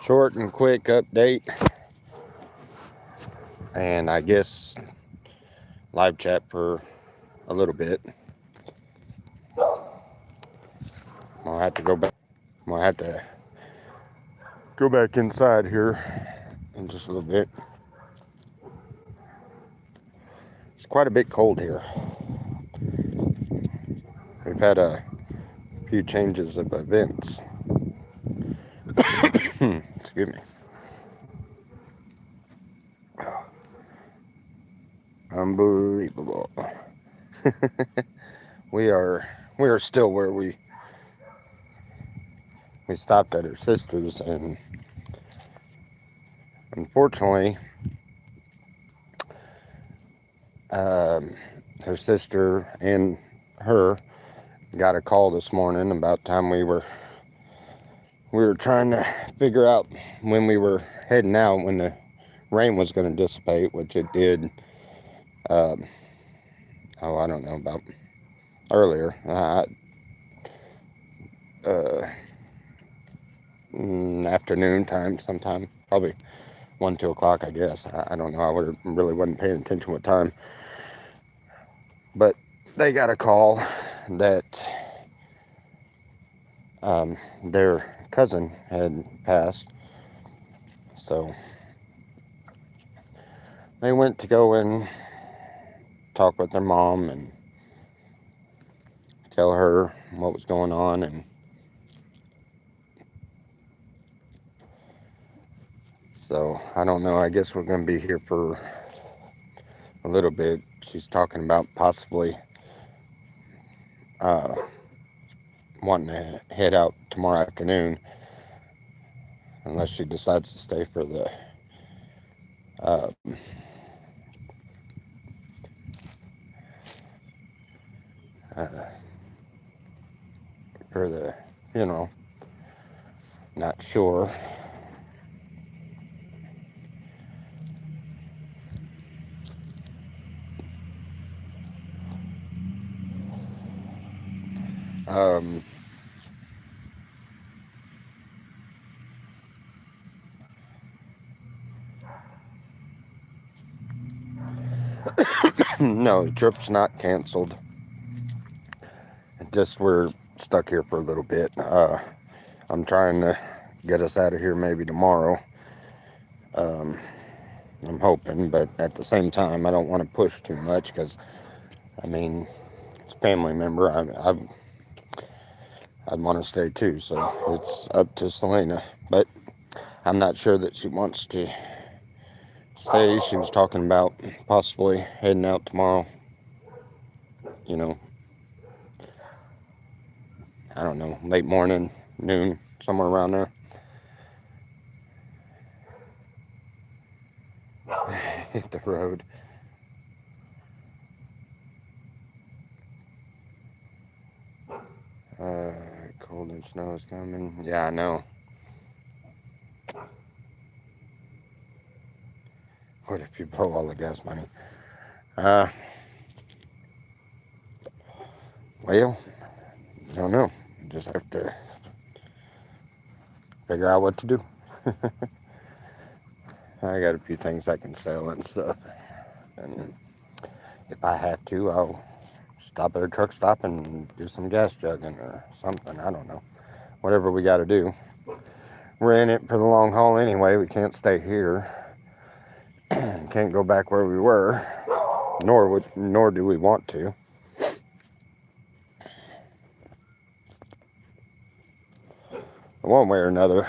Short and quick update, and I guess live chat for a little bit. I'll have to go back. I'll have to go back inside here in just a little bit. It's quite a bit cold here. We've had a few changes of events. Excuse me. Unbelievable. we are still where we stopped at her sister's, and unfortunately, her sister and her got a call this morning about time we were trying to figure out when we were heading out, when the rain was going to dissipate, which it did. I don't know, about earlier, afternoon time sometime, probably 1, 2 o'clock, I guess. I don't know. I really wasn't paying attention what time. But they got a call that their cousin had passed. So they went to go and talk with their mom and tell her what was going on. And so I don't know. I guess we're going to be here for a little bit. She's talking about possibly wanting to head out tomorrow afternoon, unless she decides to stay for the funeral. Not sure. No, the trip's not canceled. Just we're stuck here for a little bit. I'm trying to get us out of here maybe tomorrow. I'm hoping, but at the same time, I don't want to push too much because, I mean, it's a family member. I'd want to stay too, so it's up to Selena. But I'm not sure that she wants to stay. She was talking about possibly heading out tomorrow. You know, I don't know, late morning, noon, somewhere around there. Hit the road. Cold and snow is coming. Yeah, I know. What if you blow all the gas money? Well, I don't know. Just have to figure out what to do. I got a few things I can sell and stuff. And if I have to, I'll stop at a truck stop and do some gas jugging or something. I don't know. Whatever we got to do. We're in it for the long haul anyway. We can't stay here. Can't go back where we were. Nor do we want to. One way or another,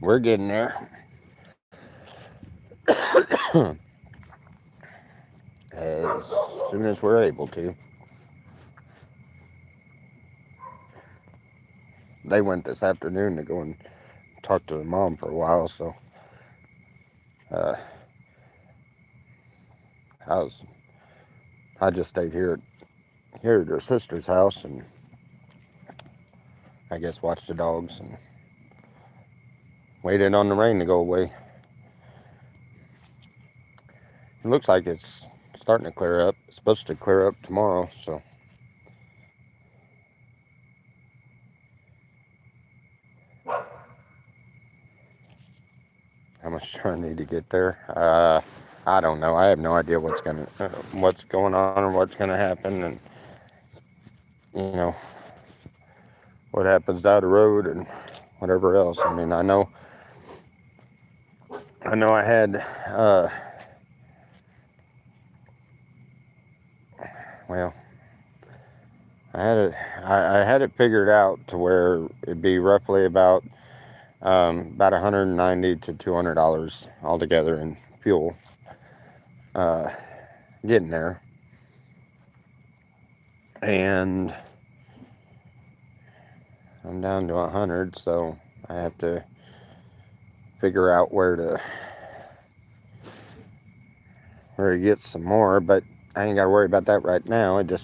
we're getting there. As soon as we're able to. They went this afternoon to go and talk to their mom for a while, so I just stayed here at her sister's house and I guess watched the dogs and waited on the rain to go away. It looks like it's starting to clear up. It's supposed to clear up tomorrow, so How much do I need to get there? I don't know. I have no idea what's going on or what's gonna happen, and you know what happens down the road and whatever else. I mean, I know. I had, well, I had it figured out to where it'd be roughly about $190 to $200 altogether in fuel, uh, getting there, and I'm down to 100, so I have to figure out where to get some more. But I ain't got to worry about that right now. The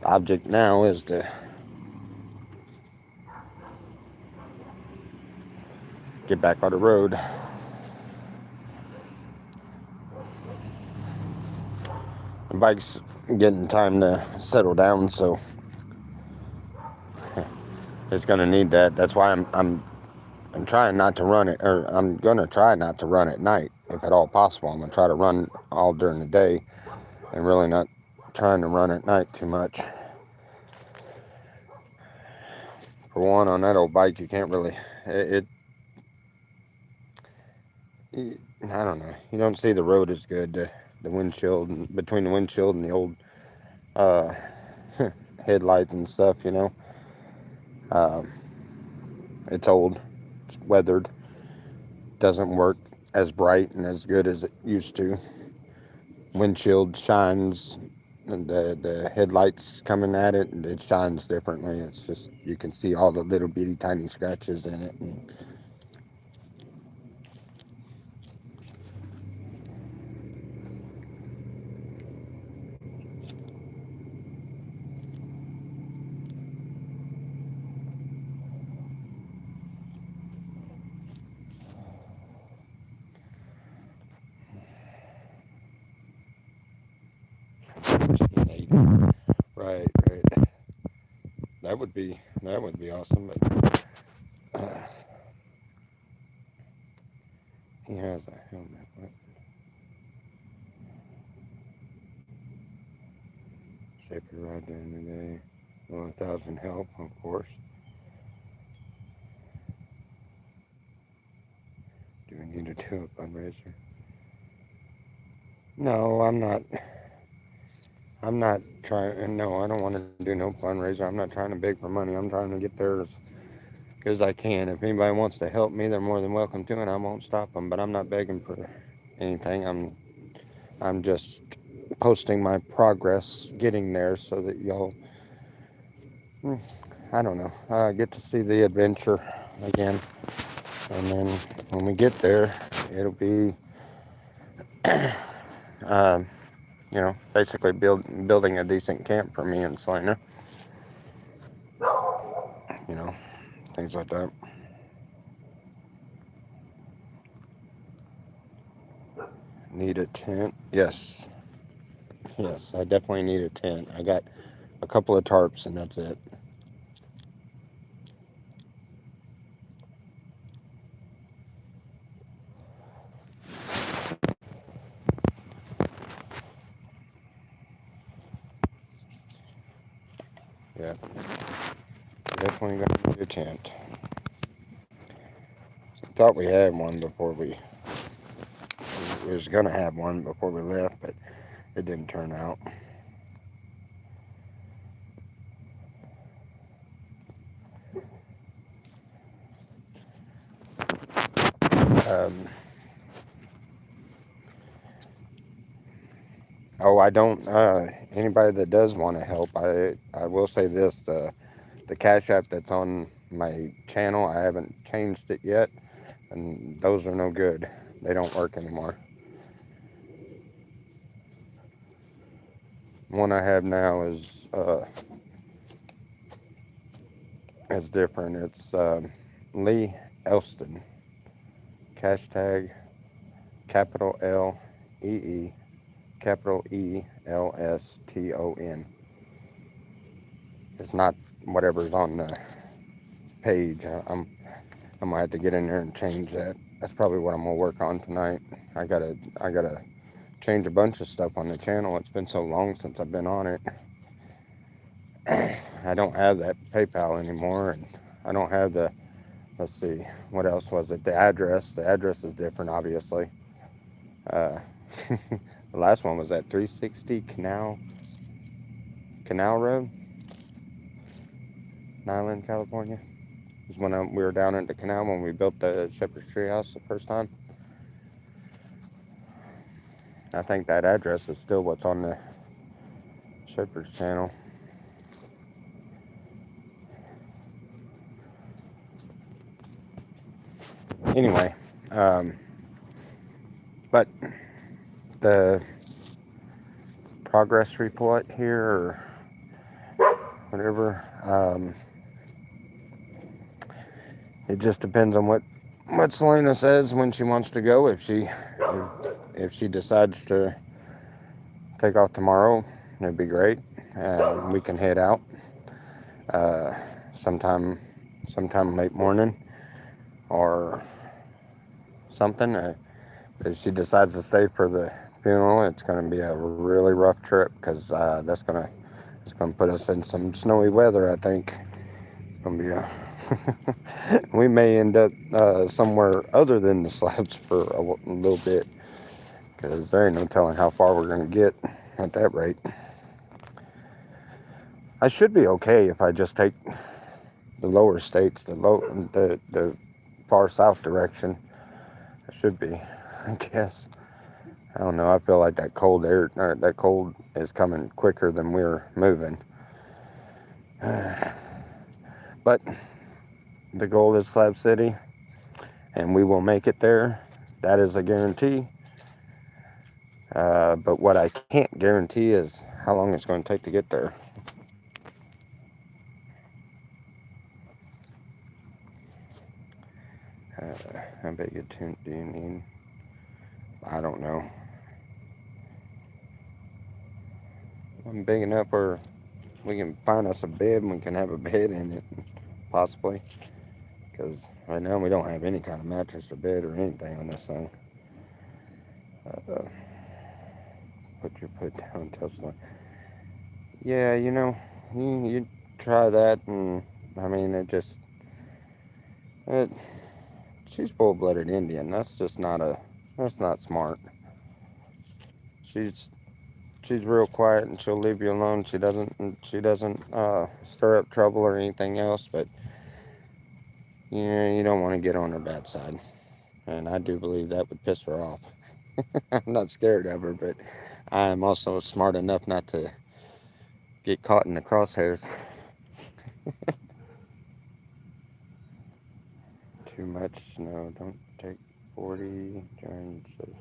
object now is to get back on the road. The bike's getting time to settle down, so it's gonna need that. That's why I'm trying not to run it, or I'm gonna try not to run at night if at all possible. I'm gonna try to run all during the day, and really not trying to run at night too much. For one, on that old bike, you can't really I don't know. You don't see the road as good. The windshield, between the windshield and the old uh, headlights and stuff, it's old, it's weathered, doesn't work as bright and as good as it used to. Windshield shines, and the headlights coming at it, and it shines differently. It's just, you can see all the little bitty tiny scratches in it. And right. That would be awesome. But he has a helmet. What? Safer ride during the day. 1,000 help, of course. Do we need to do a fundraiser? No, I'm not. I'm not trying. No, I don't want to do no fundraiser. I'm not trying to beg for money. I'm trying to get there as good as I can. If anybody wants to help me, they're more than welcome to, and I won't stop them. But I'm not begging for anything. I'm just posting my progress getting there so that y'all, I don't know, get to see the adventure again. And then when we get there, it'll be, um, basically building a decent camp for me and Selena. Things like that. Need a tent? Yes. Yes, I definitely need a tent. I got a couple of tarps and that's it. Yeah. Definitely gonna need a tent. Thought we had one before we was gonna have one before we left, but it didn't turn out. Um, I don't. Anybody that does want to help, I will say this: the Cash App that's on my channel, I haven't changed it yet, and those are no good. They don't work anymore. One I have now is different. It's Lee Elston. Hashtag capital LEE capital ELSTON. It's not whatever's on the page. I'm gonna have to get in there and change that. that's probably what I'm gonna work on tonight. I gotta change a bunch of stuff on the channel. It's been so long since I've been on it. I don't have that PayPal anymore, and I don't have the, let's see, what else was it? The address is different, obviously. uh, the last one was at 360 Canal Road, Nyland, California. It was when we were down in the canal when we built the Shepherd's Tree House the first time. I think that address is still what's on the Shepherd's channel. Anyway, but the progress report here, or whatever, it just depends on what Selena says when she wants to go. If she decides to take off tomorrow, it'd be great. We can head out uh, sometime late morning or something. If she decides to stay for the funeral, it's going to be a really rough trip, because it's going to put us in some snowy weather. I think it's going to be we may end up somewhere other than the slabs for a little bit, because there ain't no telling how far we're going to get at that rate. I should be okay if I just take the lower states, the far south direction. I should be, I guess. I don't know. I feel like that cold is coming quicker than we're moving. But the goal is Slab City, and we will make it there. That is a guarantee. But what I can't guarantee is how long it's going to take to get there. How big a tent do you need? I don't know. I'm big enough where we can find us a bed and we can have a bed in it, possibly. Because right now we don't have any kind of mattress or bed or anything on this thing. Put your foot down, Tesla. Yeah, you try that, and I mean, she's full-blooded Indian. That's not smart. She's real quiet, and she'll leave you alone. She doesn't stir up trouble or anything else, but you don't want to get on her bad side. And I do believe that would piss her off. I'm not scared of her, but I'm also smart enough not to get caught in the crosshairs. Too much snow. Don't take 40. John says,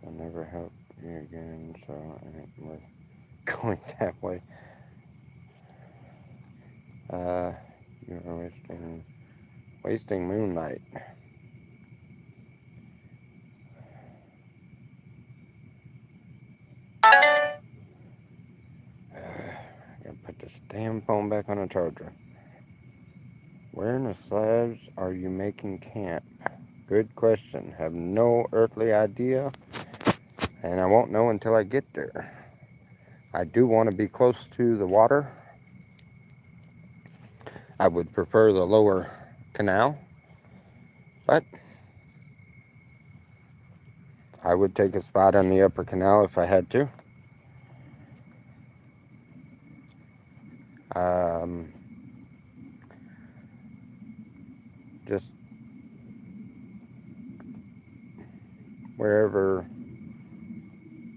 shall never help you again, so it ain't worth going that way. You are wasting moonlight. I gotta put this damn phone back on the charger. Where in the slabs are you making camp? Good question. Have no earthly idea, and I won't know until I get there. I do want to be close to the water. I would prefer the lower canal, but I would take a spot on the upper canal if I had to. Just wherever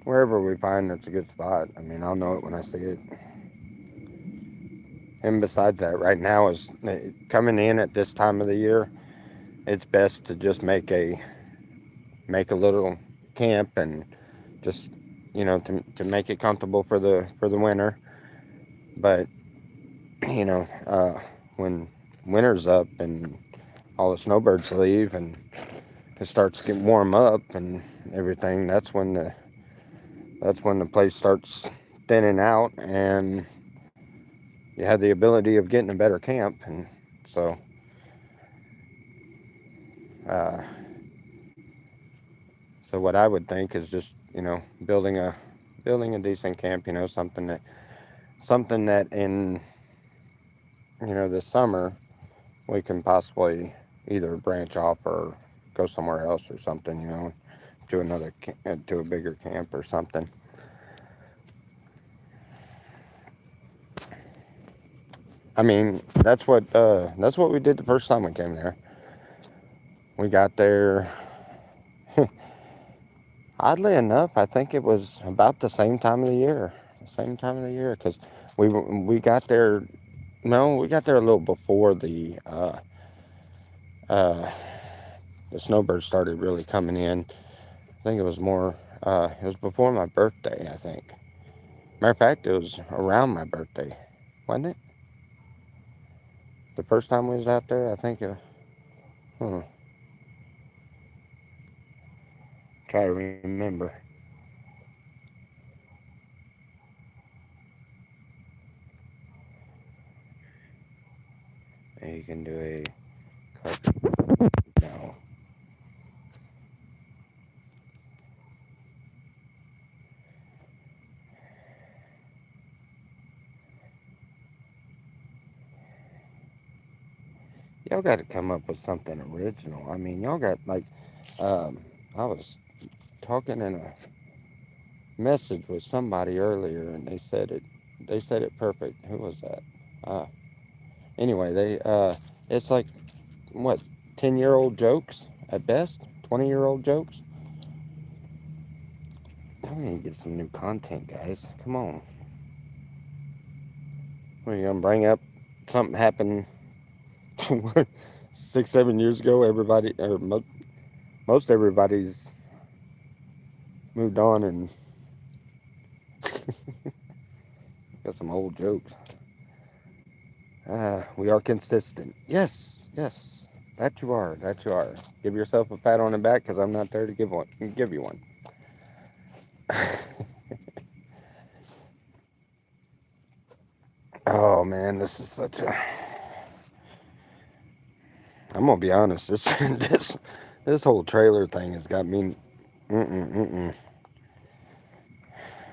we find that's a good spot. I mean, I'll know it when I see it. And besides that, right now is coming in at this time of the year, it's best to just make a little camp, and just to make it comfortable for the winter. But when winter's up and all the snowbirds leave and it starts to get warm up and everything, that's when the place starts thinning out, and you have the ability of getting a better camp. And so Uh, so what I would think is just building a decent camp. Something that in this summer we can possibly either branch off or go somewhere else or something. To a bigger camp or something. I mean, that's what we did the first time we came there. We got there. Oddly enough, I think it was about the same time of the year. The same time of the year, because we got there. No, we got there a little before uh, the snowbirds started really coming in. I think it was more. It was before my birthday. I think. Matter of fact, it was around my birthday, wasn't it? The first time we was out there, I think. Hmm, try to remember. You can do a carpet. No. Y'all got to come up with something original. I mean, y'all got like, um, I was talking in a message with somebody earlier, and they said it. They said it perfect. Who was that? Uh, anyway, it's like what, 10-year-old jokes at best, 20-year-old jokes. We need to get some new content, guys. Come on. We're gonna bring up something happened 6, 7 years ago. Everybody, or most everybody's moved on and got some old jokes. We are consistent. Yes, yes. That you are. That you are. Give yourself a pat on the back because I'm not there to give you one. Oh man, this is such a. I'm gonna be honest. This whole trailer thing has got me.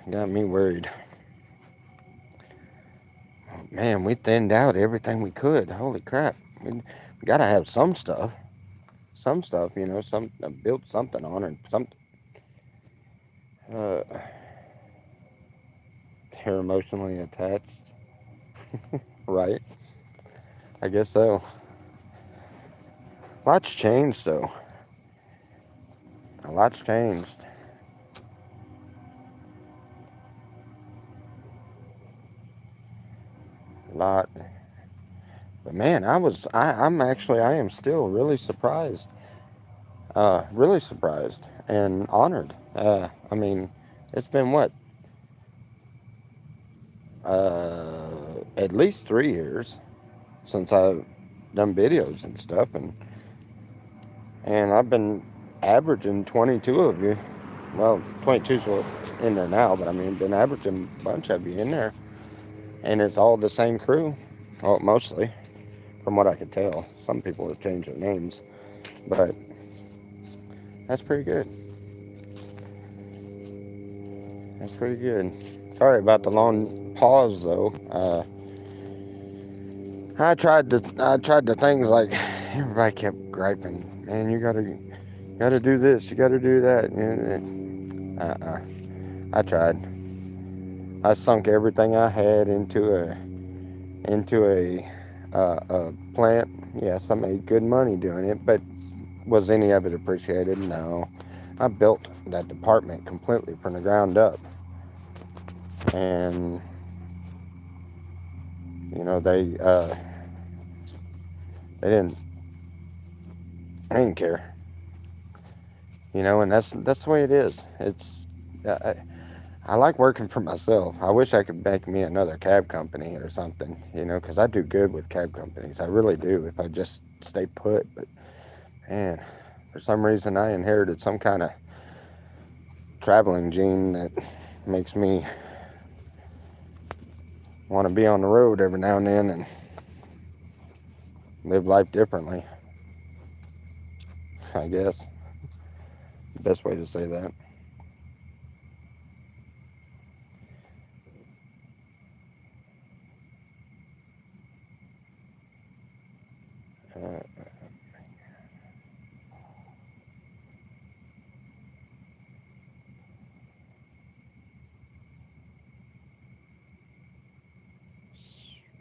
Got me worried. Man, we thinned out everything we could. Holy crap. We gotta have some stuff. Some stuff, built something on it. Uh, they're emotionally attached, right? I guess so. Lots changed, though. A lot's changed. A lot. But man, I am still really surprised. Really surprised and honored. I mean, it's been what? At least 3 years since I've done videos and stuff, and I've been averaging 22 of you. Well, 22's in there now, but I mean, been averaging a bunch of you in there, and it's all the same crew. Well, mostly, from what I could tell. Some people have changed their names, but that's pretty good. That's pretty good. Sorry about the long pause, though. I tried the things like everybody kept griping. Man, you gotta do this. You gotta do that. I tried. I sunk everything I had into a plant. Yes, I made good money doing it, but was any of it appreciated? No. I built that department completely from the ground up, and they didn't care. And that's the way it is. I like working for myself. I wish I could make me another cab company or something, because I do good with cab companies. I really do if I just stay put. But man, for some reason I inherited some kind of traveling gene that makes me want to be on the road every now and then and live life differently. I guess. Best way to say that. Uh,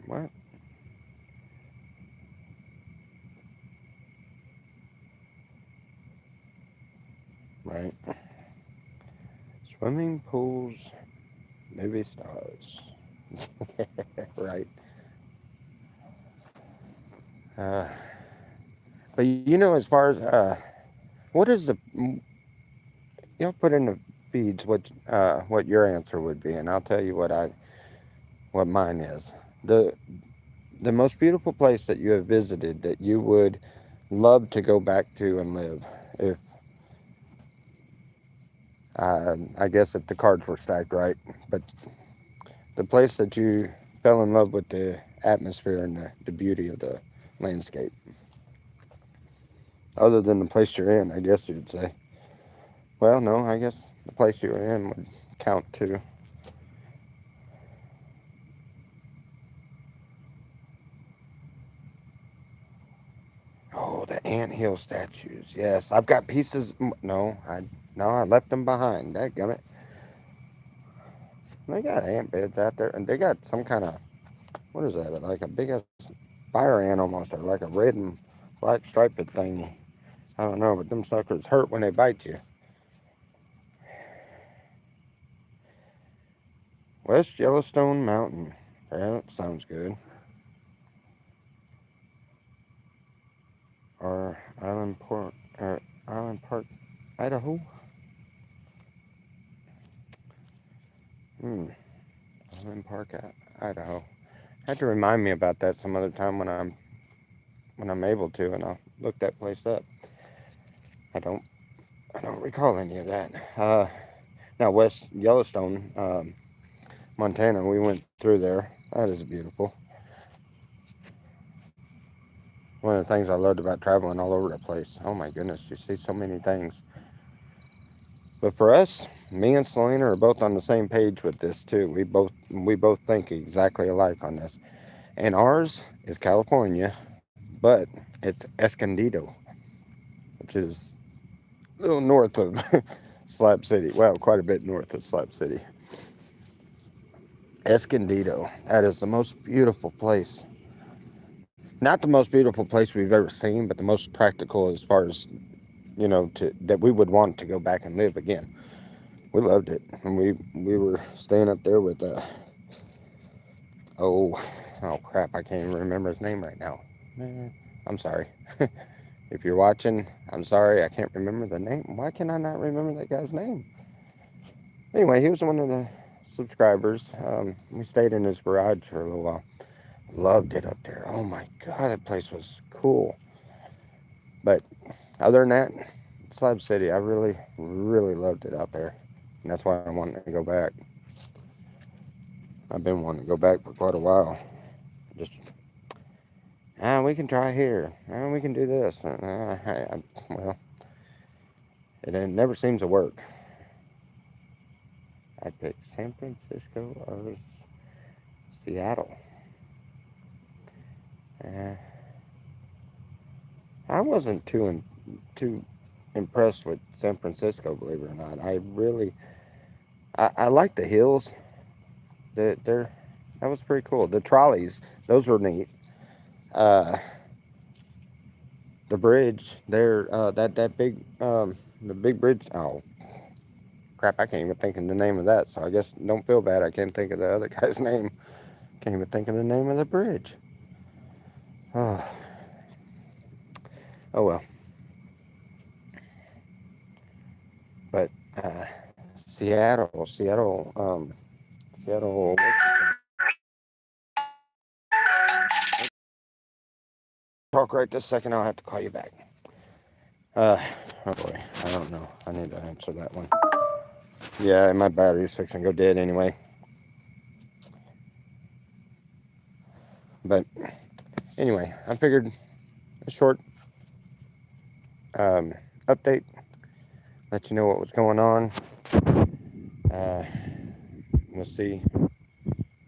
what? Right. Swimming pools, movie stars. Right. Uh, but as far as what is you'll put in the feeds what your answer would be, and I'll tell you what mine is. The the most beautiful place that you have visited that you would love to go back to and live, if I guess if the cards were stacked right, but the place that you fell in love with the atmosphere and the beauty of the landscape, other than the place you're in, I guess you'd say. Well, no, I guess the place you were in would count too. Oh, the anthill statues. Yes, I've got pieces. No, I left them behind. Dadgummit. They got ant beds out there, and they got some kind of, what is that? Like a big ass fire ant almost, or like a red and black striped thing. I don't know, but them suckers hurt when they bite you. West Yellowstone Mountain. Yeah, that sounds good. Or Island Park, Idaho. Hmm. Island Park, Idaho. Have to remind me about that some other time when I'm able to, and I'll look that place up. I don't I don't recall any of that. Now West Yellowstone, Montana. We went through there. That is beautiful. One of the things I loved about traveling all over the place. Oh my goodness, you see so many things. But for us, me and Selena are both on the same page with this too. We both think exactly alike on this. And ours is California, but it's Escondido, which is a little north of Slab City. Well, quite a bit north of Slab City. Escondido. That is the most beautiful place. Not the most beautiful place we've ever seen, but the most practical as far as, that we would want to go back and live again. We loved it. And we were staying up there with oh oh crap, I can't even remember his name right now. I'm sorry. If you're watching, I'm sorry, I can't remember the name. Why can I not remember that guy's name? Anyway, he was one of the subscribers. We stayed in his garage for a little while. Loved it up there. Oh my god, that place was cool. But other than that, Slab City, I really, really loved it out there. And that's why I'm wanting to go back. I've been wanting to go back for quite a while. Just, we can try here. We can do this. Well, it never seems to work. I'd pick San Francisco or Seattle. Uh, I wasn't too impressed with San Francisco, believe it or not. I like the hills. That was pretty cool. The trolleys, those were neat. Uh, the bridge there, that big, the big bridge. Oh crap! I can't even think of the name of that. So I guess don't feel bad. I can't think of the other guy's name. Can't even think of the name of the bridge. Oh, oh well. But Seattle. Talk right this second. I'll have to call you back. Oh boy, I don't know. I need to answer that one. Yeah, my battery's fixing to go dead anyway. But anyway, I figured a short update, let you know what was going on. Uh, we'll see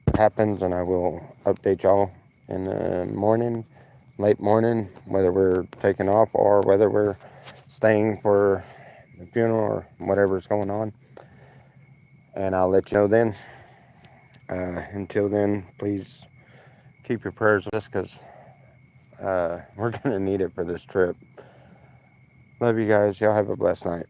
what happens, and I will update y'all in the morning, late morning, whether we're taking off or whether we're staying for the funeral or whatever's going on. And I'll let you know then. Until then, please keep your prayers with us because we're going to need it for this trip. Love you guys. Y'all have a blessed night.